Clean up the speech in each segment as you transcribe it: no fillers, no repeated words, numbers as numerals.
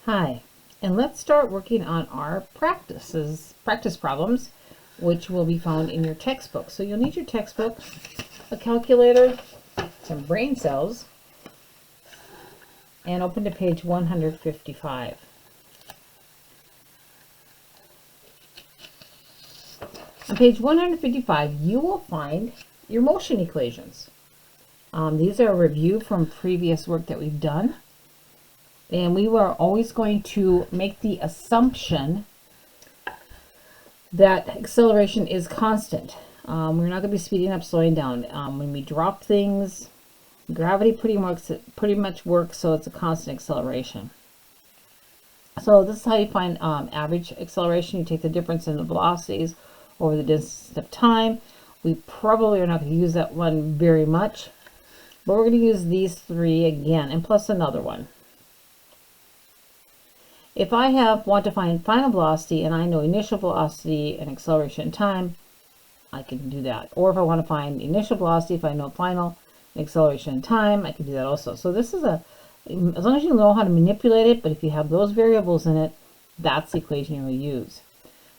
Hi, and let's start working on our practice problems, which will be found in your textbook. So you'll need your textbook, a calculator, some brain cells, and open to page 155. On page 155, you will find your motion equations. These are a review from previous work that we've done. And we were always going to make the assumption that acceleration is constant. We're not going to be speeding up, slowing down. When we drop things, gravity pretty much works, so it's a constant acceleration. So this is how you find average acceleration. You take the difference in the velocities over the distance of time. We probably are not going to use that one very much, but we're going to use these three again, and plus another one. If I want to find final velocity and I know initial velocity and acceleration time, I can do that. Or if I want to find initial velocity, if I know final and acceleration time, I can do that also. So this is as long as you know how to manipulate it, but if you have those variables in it, that's the equation you will use.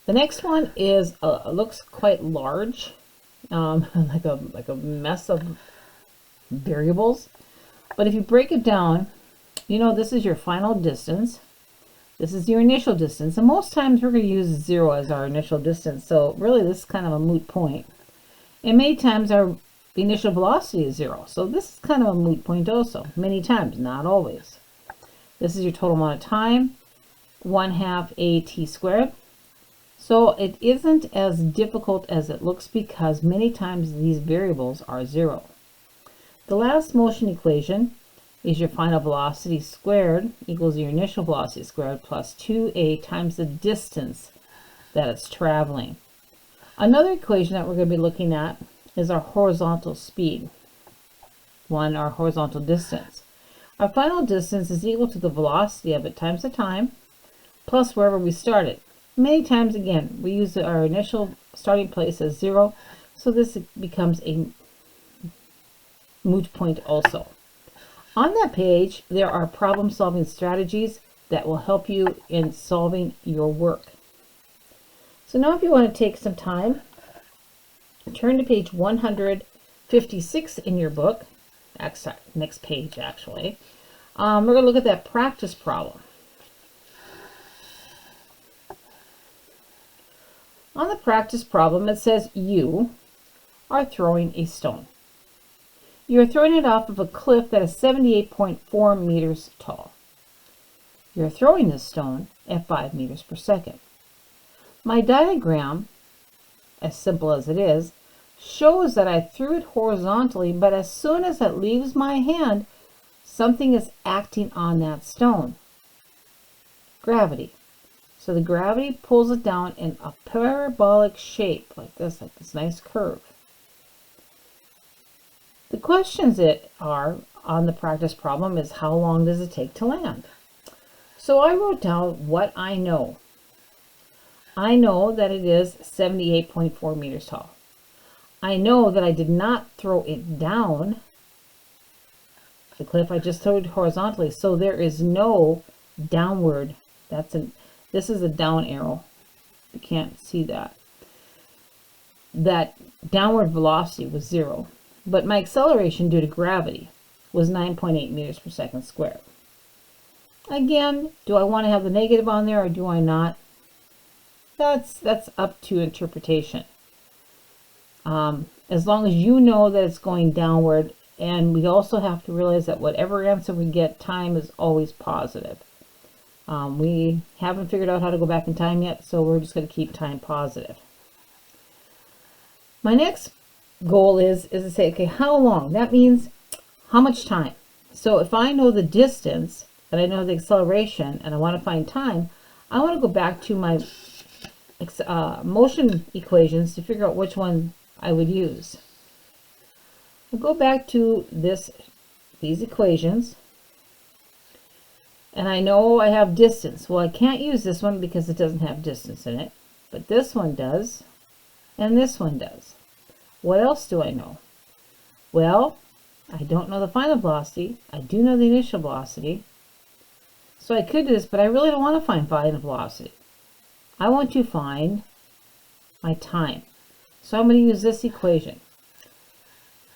The next one is looks quite large, like a mess of variables. But if you break it down, you know this is your final distance. This is your initial distance, and most times we're going to use 0 as our initial distance, so really this is kind of a moot point. And many times our initial velocity is 0, so this is kind of a moot point also. Many times, not always. This is your total amount of time, 1/2 AT squared. So it isn't as difficult as it looks because many times these variables are 0. The last motion equation is your final velocity squared equals your initial velocity squared plus 2a times the distance that it's traveling. Another equation that we're going to be looking at is our horizontal speed, our horizontal distance. Our final distance is equal to the velocity of it times the time plus wherever we started. Many times, again, we use our initial starting place as 0, so this becomes a moot point also. On that page, there are problem-solving strategies that will help you in solving your work. So now if you want to take some time, turn to page 156 in your book. Next page, actually. We're going to look at that practice problem. On the practice problem, it says you are throwing a stone. You are throwing it off of a cliff that is 78.4 meters tall. You are throwing this stone at 5 meters per second. My diagram, as simple as it is, shows that I threw it horizontally, but as soon as it leaves my hand, something is acting on that stone. Gravity. So the gravity pulls it down in a parabolic shape, like this nice curve. The questions that are on the practice problem is how long does it take to land? So I wrote down what I know. I know that it is 78.4 meters tall. I know that I did not throw it down the cliff, I just threw it horizontally, so there is no downward. This is a down arrow. You can't see that. That downward velocity was 0. But my acceleration due to gravity was 9.8 meters per second squared. Again, do I want to have the negative on there or do I not? That's up to interpretation. As long as you know that it's going downward, and we also have to realize that whatever answer we get, time is always positive. We haven't figured out how to go back in time yet, so we're just going to keep time positive. My next goal is to say, okay, how long? That means how much time. So if I know the distance and I know the acceleration and I want to find time, I want to go back to my motion equations to figure out which one I would use. I'll go back to these equations, and I know I have distance. Well, I can't use this one because it doesn't have distance in it, but this one does, and this one does. What else do I know? Well, I don't know the final velocity. I do know the initial velocity. So I could do this, but I really don't want to find final velocity. I want to find my time. So I'm going to use this equation.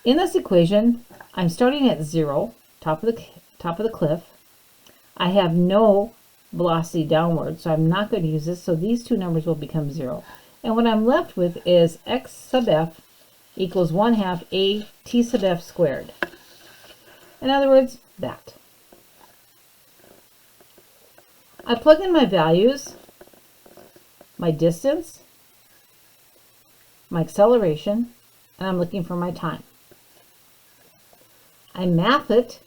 In this equation, I'm starting at 0, top of the cliff. I have no velocity downward, so I'm not going to use this. So these two numbers will become 0. And what I'm left with is x sub f equals 1/2 a t sub f squared. In other words, that. I plug in my values, my distance, my acceleration, and I'm looking for my time. I math it,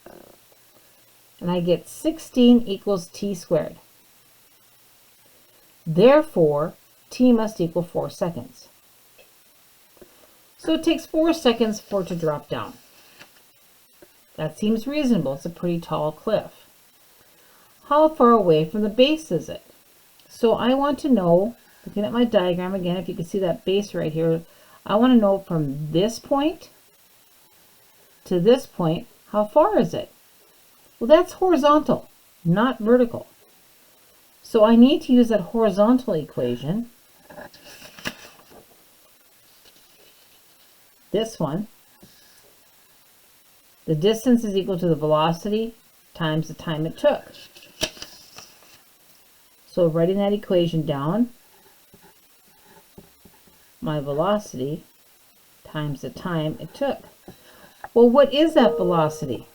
and I get 16 equals t squared. Therefore, t must equal 4 seconds. So it takes 4 seconds for it to drop down. That seems reasonable. It's a pretty tall cliff. How far away from the base is it? So I want to know, looking at my diagram again, if you can see that base right here, I want to know from this point to this point, how far is it? Well, that's horizontal, not vertical. So I need to use that horizontal equation, this one. The distance is equal to the velocity times the time it took. So writing that equation down, my velocity times the time it took. Well, what is that velocity?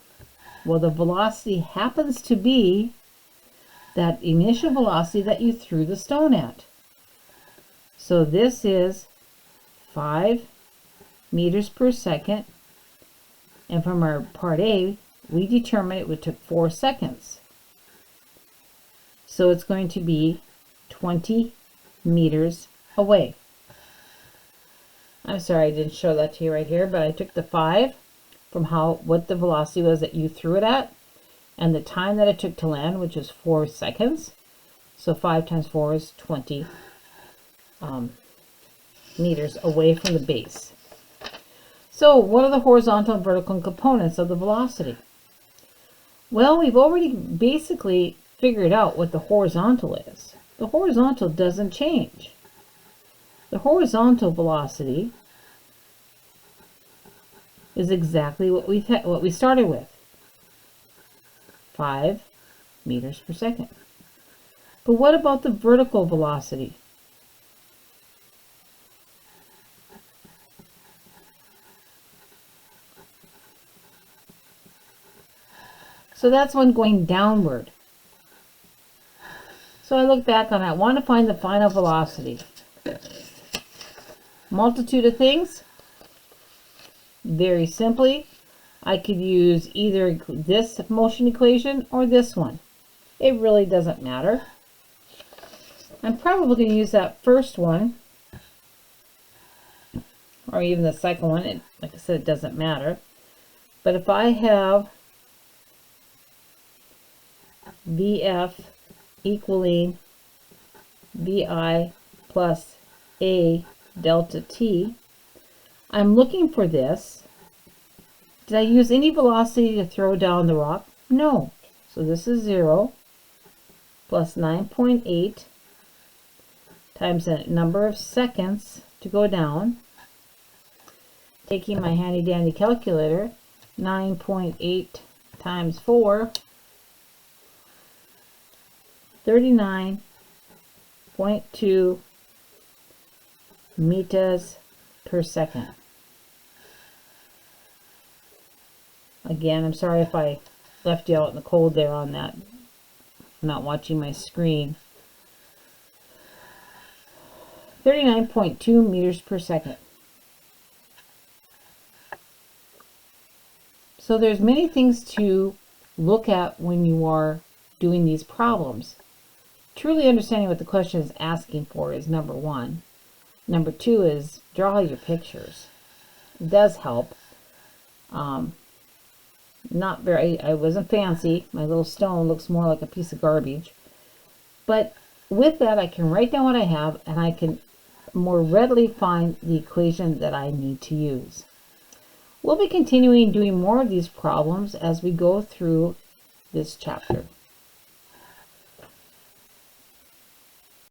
Well, the velocity happens to be that initial velocity that you threw the stone at. So this is 5 meters per second. And from our part A, we determined it took 4 seconds. So it's going to be 20 meters away. I'm sorry I didn't show that to you right here, but I took the 5 from what the velocity was that you threw it at, and the time that it took to land, which is 4 seconds. So 5 times 4 is 20 meters away from the base. So what are the horizontal and vertical components of the velocity? Well, we've already basically figured out what the horizontal is. The horizontal doesn't change. The horizontal velocity is exactly what we started with. 5 meters per second. But what about the vertical velocity? So that's one going downward. So I look back on it. I want to find the final velocity. Multitude of things. Very simply, I could use either this motion equation or this one. It really doesn't matter. I'm probably going to use that first one, or even the second one. Like I said, it doesn't matter. But if I have VF equaling VI plus A delta T, I'm looking for this. Did I use any velocity to throw down the rock? No. So this is 0 plus 9.8 times the number of seconds to go down. Taking my handy dandy calculator, 9.8 times 4, 39.2 meters per second. Again, I'm sorry if I left you out in the cold there on that. I'm not watching my screen. 39.2 meters per second. So there's many things to look at when you are doing these problems. Truly understanding what the question is asking for is number one. Number two is draw your pictures. It does help. Not very, I wasn't fancy. My little stone looks more like a piece of garbage. But with that, I can write down what I have, and I can more readily find the equation that I need to use. We'll be continuing doing more of these problems as we go through this chapter.